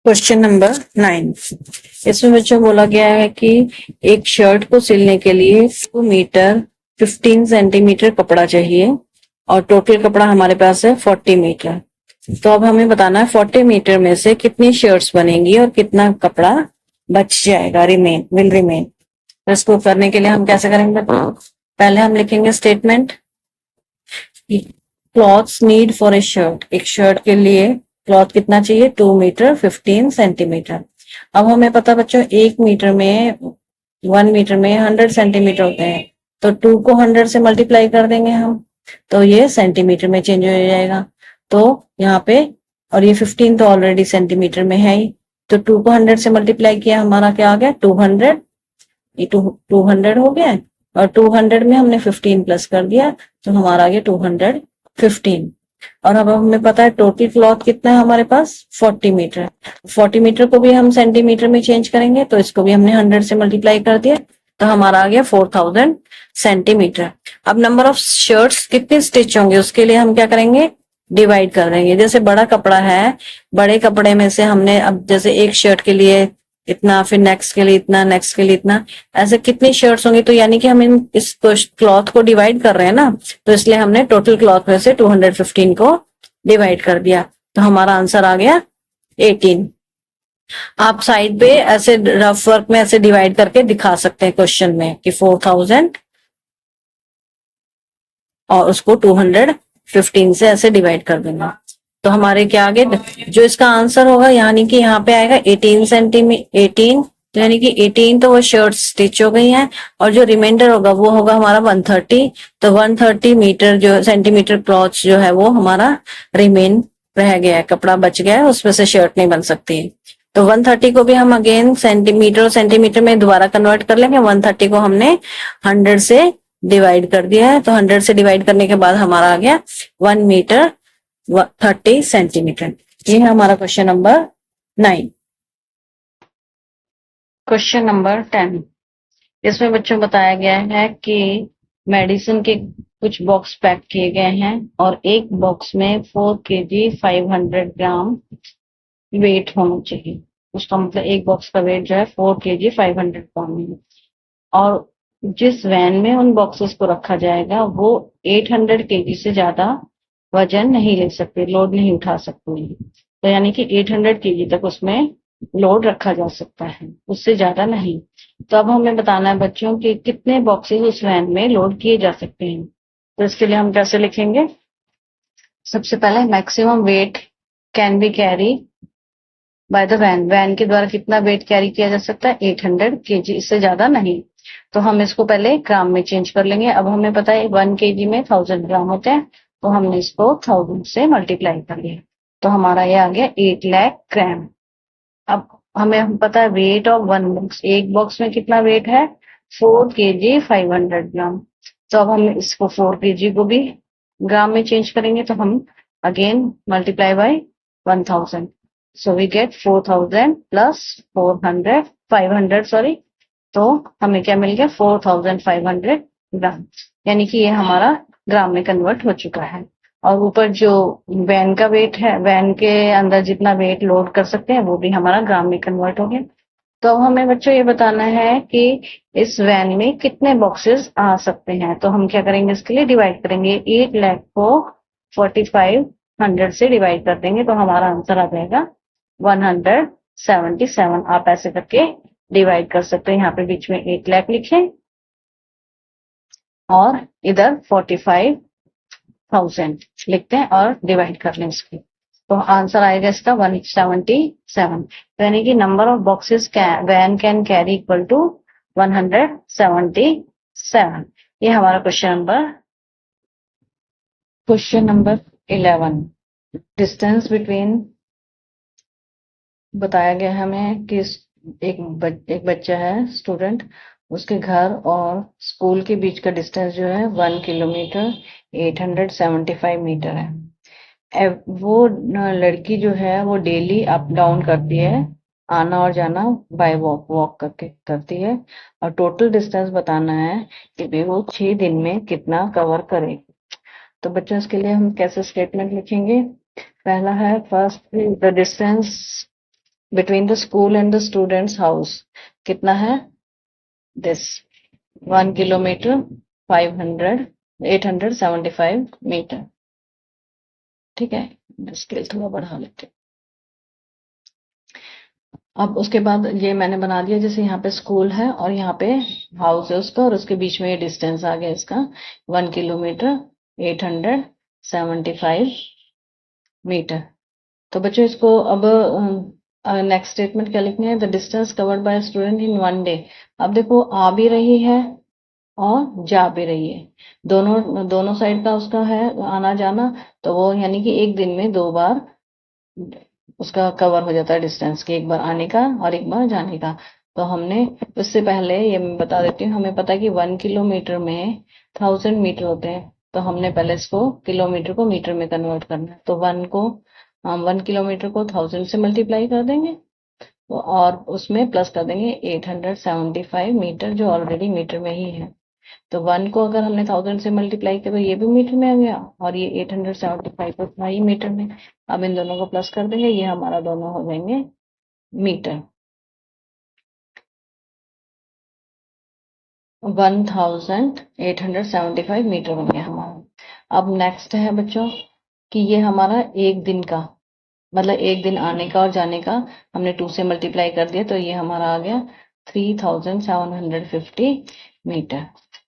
Question number 9। इसमें बच्चों बोला गया है कि एक शर्ट को सिलने के लिए 2 मीटर 15 सेंटीमीटर कपड़ा चाहिए और टोटल कपड़ा हमारे पास है 40 मीटर। तो अब हमें बताना है 40 मीटर में से कितनी शर्ट्स बनेंगी और कितना कपड़ा बच जाएगा, विल रिमेन। तो इसको करने के लिए हम कैसे करेंगे? पहले हम लिखेंगे statement, clothes need for a shirt. एक शर्ट के लिए क्लॉथ कितना चाहिए? 2 मीटर 15 सेंटीमीटर। अब हमें पता बच्चों 1 मीटर में 1 मीटर में 100 सेंटीमीटर होते हैं, तो 2 को 100 से मल्टीप्लाई कर देंगे हम, तो ये सेंटीमीटर में चेंज हो जाएगा। तो यहाँ पे, और ये 15 तो ऑलरेडी सेंटीमीटर में है ही, तो 2 को 100 से मल्टीप्लाई किया, हमारा क्या आ गया? 200। ये 200 हो गया, और 200 में हमने 15 प्लस कर दिया, तो हमारा आ गया 215। और अब हमें पता है टोटल क्लॉथ कितना है हमारे पास? 40 मीटर। 40 मीटर को भी हम सेंटीमीटर में चेंज करेंगे, तो इसको भी हमने 100 से मल्टीप्लाई कर दिया, तो हमारा आ गया 4000 सेंटीमीटर। अब नंबर ऑफ शर्ट्स कितने स्टिच होंगे उसके लिए हम क्या करेंगे? डिवाइड कर देंगे। जैसे बड़ा कपड़ा है, बड़े कपड़े में से हमने, अब जैसे एक शर्ट के लिए इतना, फिर नेक्स्ट के लिए इतना, नेक्स्ट के लिए इतना, ऐसे कितनी शर्ट्स होंगी, तो यानी कि हम इस क्लॉथ को डिवाइड कर रहे हैं ना, तो इसलिए हमने टोटल क्लॉथ में से 215 को डिवाइड कर दिया, तो हमारा आंसर आ गया 18। आप साइड पे ऐसे रफ वर्क में ऐसे डिवाइड करके दिखा सकते हैं क्वेश्चन में कि 4000 और उसको 215 से ऐसे डिवाइड कर देना, तो हमारे क्या आगे जो इसका आंसर होगा, यानी कि यहाँ पे आएगा 18 सेंटीमीटर 18, तो यानी कि 18 तो वो शर्ट स्टिच हो गई हैं, और जो रिमाइंडर होगा वो होगा हमारा 130। तो 130 मीटर जो सेंटीमीटर क्लॉथ जो है वो हमारा रिमेन रह गया है, कपड़ा बच गया है, उसमें से शर्ट नहीं बन सकती। तो 130 को भी हम अगेन सेंटीमीटर और सेंटीमीटर में दोबारा कन्वर्ट कर लेंगे। 130 को हमने 100 से डिवाइड कर दिया है, तो 100 से डिवाइड करने के बाद हमारा आ गया 1 मीटर 30 सेंटीमीटर। ये है हमारा क्वेश्चन नंबर 9। Question number 10। इसमें बच्चों बताया गया है कि मेडिसिन के कुछ बॉक्स पैक किए गए हैं और एक बॉक्स में 4 kg 500 ग्राम वेट होना चाहिए। उसका मतलब एक बॉक्स का वेट जो है 4 kg 500 ग्राम है, और जिस वैन में उन बॉक्सेस को रखा जाएगा वो 800 kg से ज्यादा वजन नहीं ले सकते, लोड नहीं उठा सकते। तो यानी कि 800 kg तक उसमें लोड रखा जा सकता है, उससे ज्यादा नहीं। तो अब हमें बताना है बच्चों कि कितने बॉक्सेस उस वैन में लोड किए जा सकते हैं। तो इसके लिए हम कैसे लिखेंगे? सबसे पहले maximum weight can be carry by the van. Van के द्वारा कितना वेट कैरी किया जा सकता है? 800 kg, इससे ज्यादा नहीं। तो हम इसको पहले ग्राम में चेंज कर लेंगे। अब हमें पता है 1 kg में 1000 ग्राम होते हैं, तो हमने इसको 1000 से मल्टीप्लाई कर लिया, तो हमारा ये आ गया 8 लाख ग्राम। अब हमें पता है वेट ऑफ वन बॉक्स, एक बॉक्स में कितना वेट है? 4 kg 500 ग्राम। तो अब हम इसको 4 kg को भी ग्राम में चेंज करेंगे, तो हम again multiply by 1000, so we get 4000 plus 400 500 sorry, तो हमें क्या मिल गया? 4500 ग्राम, यानी कि ये हमारा ग्राम में कन्वर्ट हो चुका है। और ऊपर जो वैन का वेट है, वैन के अंदर जितना वेट लोड कर सकते हैं वो भी हमारा ग्राम में कन्वर्ट हो गया। तो अब हमें बच्चों ये बताना है कि इस वैन में कितने बॉक्सेस आ सकते हैं। तो हम क्या करेंगे? इसके लिए डिवाइड करेंगे। 8 लाख को 4500 से डिवाइड कर देंगे, तो हमारा आंसर आ जाएगा 177। आप ऐसे करके डिवाइड कर सकते हैं। यहाँ पे बीच में 8 लाख लिखें और इधर 45,000 लिखते हैं और डिवाइड कर लें इसको, तो आंसर आएगा इसका 177। यानी कि number of boxes van can carry equal to 177। ये हमारा क्वेश्चन नंबर 11। डिस्टेंस बिटवीन, बताया गया हमें कि एक बच्चा है स्टूडेंट, उसके घर और स्कूल के बीच का डिस्टेंस जो है 1 किलोमीटर 875 मीटर है। वो लड़की जो है वो डेली अप डाउन करती है, आना और जाना बाय वॉक करके करती है, और टोटल डिस्टेंस बताना है कि वो 6 दिन में कितना कवर करेगी। तो बच्चों इसके लिए हम कैसे स्टेटमेंट लिखेंगे? पहला है first the distance between the school and the students house कितना है दिस 1 किलोमीटर 500 875 मीटर। ठीक है, स्केल थोड़ा बढ़ा लेते हैं। अब उसके बाद ये मैंने बना दिया, जैसे यहाँ पे स्कूल है और यहाँ पे हाउस है उसका, और उसके बीच में ये डिस्टेंस आ गया इसका 1 किलोमीटर 875 मीटर। तो बच्चों इसको अब नेक्स्ट स्टेटमेंट क्या लिखनी है, the distance covered by student in 1 day. अब देखो आ भी रही है और जा भी रही है, दोनों दोनों साइड का उसका है आना जाना, तो वो यानी कि एक दिन में 2 बार उसका कवर हो जाता है डिस्टेंस, कि एक बार आने का और एक बार जाने का। तो हमने उससे पहले ये मैं बता देती हूँ, हमें पता है कि 1 किलोमीटर में 1000 मीटर होते हैं, तो हमने पहले इसको किलोमीटर को मीटर में कन्वर्ट करना है। तो 1 किलोमीटर को 1000 से मल्टीप्लाई कर देंगे और उसमें प्लस कर देंगे 875 मीटर जो ऑलरेडी मीटर में ही है। तो 1 को अगर हमने 1000 से मल्टीप्लाई किया तो ये भी मीटर में आ गया और ये 875 तो था ही मीटर में। अब इन दोनों को प्लस कर देंगे, ये हमारा दोनों हो जाएंगे मीटर। 1875 मीटर बन गया हमारा। अब नेक्स्ट है बच्चों कि ये हमारा एक दिन का, मतलब एक दिन आने का और जाने का हमने 2 से मल्टीप्लाई कर दिया, तो ये हमारा आ गया 3750 मीटर।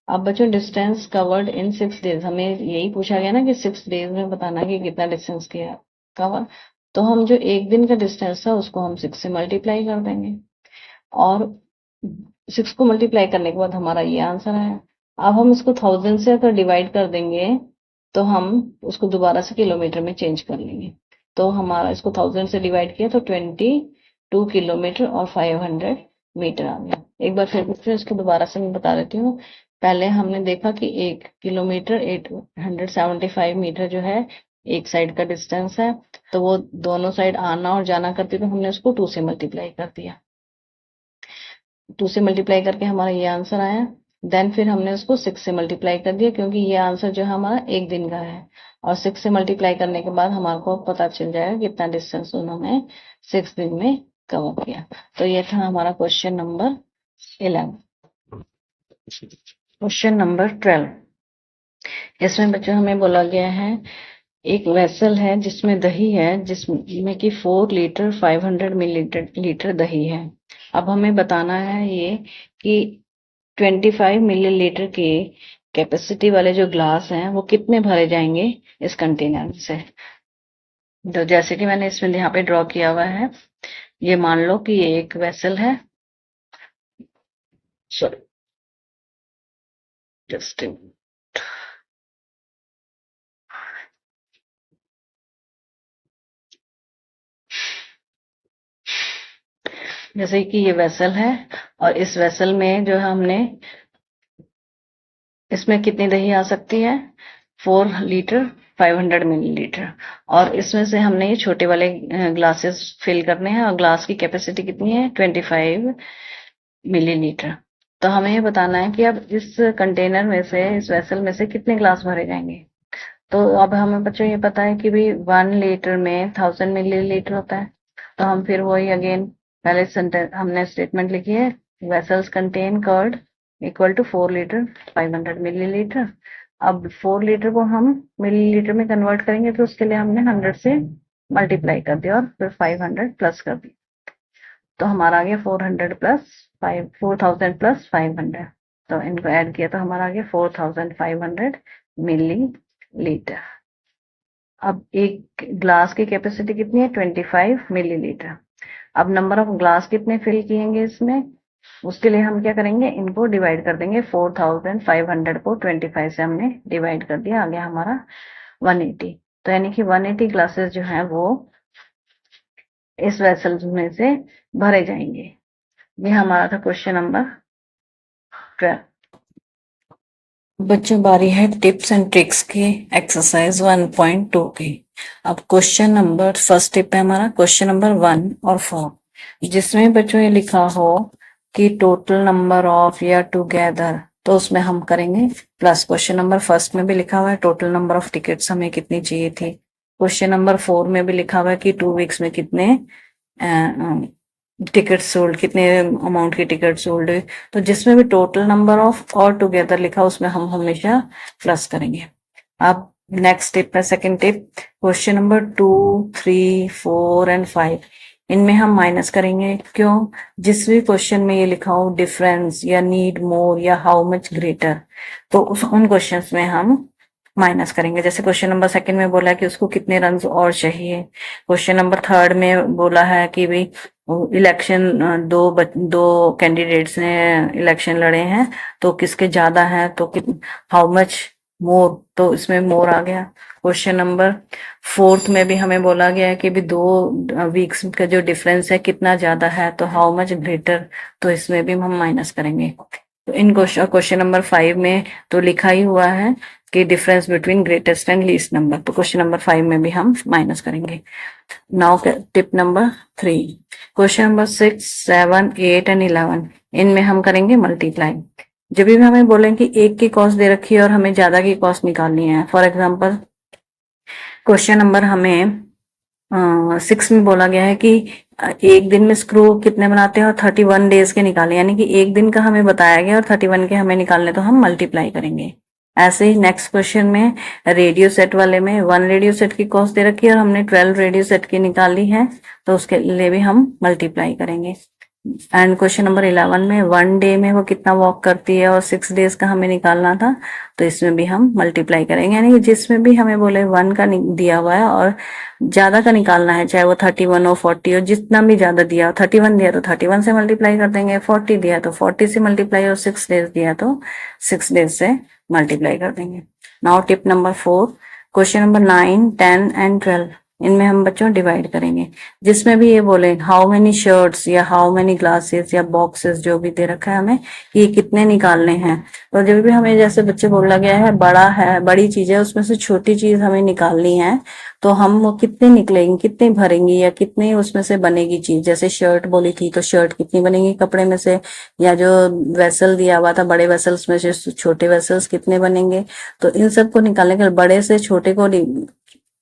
अब बच्चों डिस्टेंस कवर्ड इन 6 डेज, हमें यही पूछा गया ना कि 6 डेज में बताना कि कितना डिस्टेंस किया कवर। तो हम जो एक दिन का डिस्टेंस था उसको हम 6 से मल्टीप्लाई कर देंगे और 6 को मल्टीप्लाई करने के बाद हमारा ये आंसर आया। अब हम इसको 1000 से अगर डिवाइड कर देंगे तो हम उसको दोबारा से किलोमीटर में चेंज कर लेंगे। तो हमारा इसको 1000 से डिवाइड किया तो 22 किलोमीटर और 500 मीटर आ गया। एक बार फिर इसको दोबारा से मैं बता देती हूँ। पहले हमने देखा कि 1 किलोमीटर 875 मीटर जो है एक साइड का डिस्टेंस है, तो वो दोनों साइड आना और जाना करती, तो हमने उसको 2 से मल्टीप्लाई कर दिया। 2 से मल्टीप्लाई करके हमारा ये आंसर आया। देन फिर हमने उसको 6 से मल्टीप्लाई कर दिया, क्योंकि ये आंसर जो है हमारा एक दिन का है और 6 से मल्टीप्लाई करने के बाद हमारे को पता चल जाएगा कितना डिस्टेंस उन्होंने 6 दिन में कवर किया। तो ये था हमारा क्वेश्चन नंबर 11। क्वेश्चन नंबर 12, इसमें बच्चों हमें बोला गया है एक वेसल है जिसमें दही है, जिसमें कि 4 लीटर 500 मिलीलीटर दही है। अब हमें बताना है ये कि 25 मिलीलीटर के कैपेसिटी वाले जो ग्लास हैं वो कितने भरे जाएंगे इस कंटेनर से। तो जैसे कि मैंने इसमें यहाँ पे ड्रॉ किया हुआ है, ये मान लो कि ये एक वेसल है, सॉरी जस्ट जैसे कि ये वेसल है और इस वेसल में जो है हमने इसमें कितनी दही आ सकती है 4 लीटर 500 मिलीलीटर, और इसमें से हमने ये छोटे वाले ग्लासेस फिल करने हैं और ग्लास की कैपेसिटी कितनी है 25 मिलीलीटर। तो हमें ये बताना है कि अब इस कंटेनर में से, इस वेसल में से कितने ग्लास भरे जाएंगे। तो अब हमें बच्चों ये पता है कि भाई 1 लीटर में 1000 मिलीलीटर होता है। तो हम फिर वही अगेन पहले सेंटेंस हमने स्टेटमेंट लिखी है, vessels contain curd equal to 4 litre 500 millilitre. अब 4 लीटर को हम मिलीलीटर में कन्वर्ट करेंगे, तो उसके लिए हमने 100 से मल्टीप्लाई कर दिया और फिर 500 प्लस कर दिया, तो हमारा आ गया 400 प्लस 4000 प्लस 500। तो इनको ऐड किया तो हमारा आ गया 4500 मिलीलीटर। अब एक ग्लास की कैपेसिटी कितनी है 25 मिलीलीटर। अब नंबर ऑफ ग्लास कितने फिल किएंगे इसमें, उसके लिए हम क्या करेंगे, इनको डिवाइड कर देंगे। 4500 को 25 से हमने डिवाइड कर दिया, आ गया हमारा 180। तो यानी कि 180 ग्लासेस जो है वो इस वेसल में से भरे जाएंगे। ये हमारा था क्वेश्चन नंबर 12। बच्चों बारी है टिप्स एंड ट्रिक्स की एक्सरसाइज 1.2 की। अब क्वेश्चन नंबर फर्स्ट टिप है हमारा क्वेश्चन नंबर 1 और 4, जिसमें बच्चों ये लिखा हो कि टोटल नंबर ऑफ या टुगेदर, तो उसमें हम करेंगे प्लस। क्वेश्चन नंबर फर्स्ट में भी लिखा हुआ है टोटल नंबर ऑफ टिकट्स हमें कितनी चाहिए थी। क्वेश्चन नंबर 4 में भी लिखा हुआ है कि 2 वीक्स में कितने टिकट सोल्ड, कितने अमाउंट की टिकट सोल्ड हुई। तो जिसमें भी टोटल नंबर ऑफ और टुगेदर लिखा उसमें हम हमेशा प्लस करेंगे। अब नेक्स्ट टिप है, second tip, question number 2, 3, 4 and 5, इनमें हम माइनस करेंगे। क्यों? जिस भी क्वेश्चन में ये लिखा हो डिफरेंस या नीड मोर या हाउ मच ग्रेटर, तो उन क्वेश्चंस में हम माइनस करेंगे। जैसे क्वेश्चन नंबर सेकंड में बोला कि उसको कितने रन और चाहिए। क्वेश्चन नंबर थर्ड में बोला है कि भाई इलेक्शन, दो कैंडिडेट्स ने इलेक्शन लड़े हैं, तो किसके ज्यादा है, तो हाउ मच मोर, तो इसमें मोर आ गया। क्वेश्चन नंबर फोर्थ में भी हमें बोला गया है कि भी 2 वीक्स का जो डिफरेंस है कितना ज्यादा है, तो हाउ मच ग्रेटर, तो इसमें भी हम माइनस करेंगे। तो इन क्वेश्चन नंबर 5 में तो लिखा ही हुआ है कि difference between greatest and least number, तो क्वेश्चन नंबर 5 में भी हम माइनस करेंगे। Now tip number 3, question number 6, 7, 8 and 11, इनमें हम करेंगे मल्टीप्लाई। जब भी हमें बोलें कि एक की कॉस्ट दे रखी है और हमें ज्यादा की कॉस्ट निकालनी है, फॉर एग्जाम्पल क्वेश्चन नंबर हमें 6 में बोला गया है कि एक दिन में स्क्रू कितने बनाते हैं और 31 डेज के निकाले, यानी कि एक दिन का हमें बताया गया और 31 के हमें निकालने, तो हम मल्टीप्लाई करेंगे। ऐसे ही नेक्स्ट क्वेश्चन में रेडियो सेट वाले में 1 रेडियो सेट की कॉस्ट दे रखी है और हमने 12 रेडियो सेट की निकाली है, तो उसके लिए भी हम मल्टीप्लाई करेंगे। एंड क्वेश्चन नंबर 11 में 1 डे में वो कितना वॉक करती है और 6 डेज का हमें निकालना था, तो इसमें भी हम मल्टीप्लाई करेंगे। यानी कि जिसमें भी हमें बोले 1 का दिया हुआ है और ज्यादा का निकालना है, चाहे वो 31 हो 40 हो, जितना भी ज्यादा दिया हो, 31 दिया तो 31 से मल्टीप्लाई कर देंगे, 40 दिया तो 40 से मल्टीप्लाई, और 6 डेज दिया तो 6 डेज से मल्टीप्लाई कर देंगे। Now tip number 4, question number 9, 10 and 12, इनमें हम बच्चों डिवाइड करेंगे। जिसमें भी ये बोले हाउ मेनी शर्ट्स या हाउ मेनी ग्लासेस या बॉक्सेस, जो भी दे रखा है हमें ये कितने निकालने हैं, तो जब भी हमें जैसे बच्चे बोला गया है बड़ा है, बड़ी चीज है, उसमें से छोटी चीज हमें निकालनी है, तो हम वो कितने निकलेंगे, कितने भरेंगे, या कितने उसमें से बनेगी चीज। जैसे शर्ट बोली थी तो शर्ट कितनी बनेगी कपड़े में से, या जो वेसल दिया हुआ था बड़े वेसल्स में से छोटे वेसल्स कितने बनेंगे, तो इन सबको निकालने के बड़े से छोटे को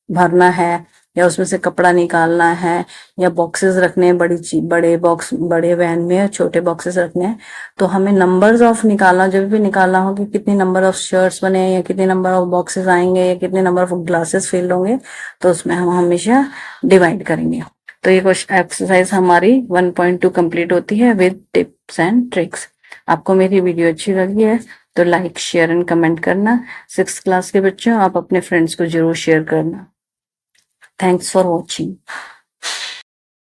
भरना है, या उसमें से कपड़ा निकालना है, या बॉक्सेस रखने हैं, बड़े बॉक्स बड़े वैन में छोटे बॉक्सेस रखने हैं, तो हमें नंबर्स ऑफ निकालना, जब भी निकालना हो कि कितने नंबर ऑफ शर्ट्स बने, या कितने नंबर ऑफ बॉक्सेस आएंगे, या कितने नंबर ऑफ ग्लासेस फिल होंगे, तो उसमें हम हमेशा डिवाइड करेंगे। तो ये क्वेश्चन एक्सरसाइज हमारी 1.2 कंप्लीट होती है विद टिप्स एंड ट्रिक्स। आपको मेरी वीडियो अच्छी लगी है तो लाइक, शेयर एंड कमेंट करना। 6th क्लास के बच्चों, आप अपने फ्रेंड्स को जरूर शेयर करना। Thanks for watching.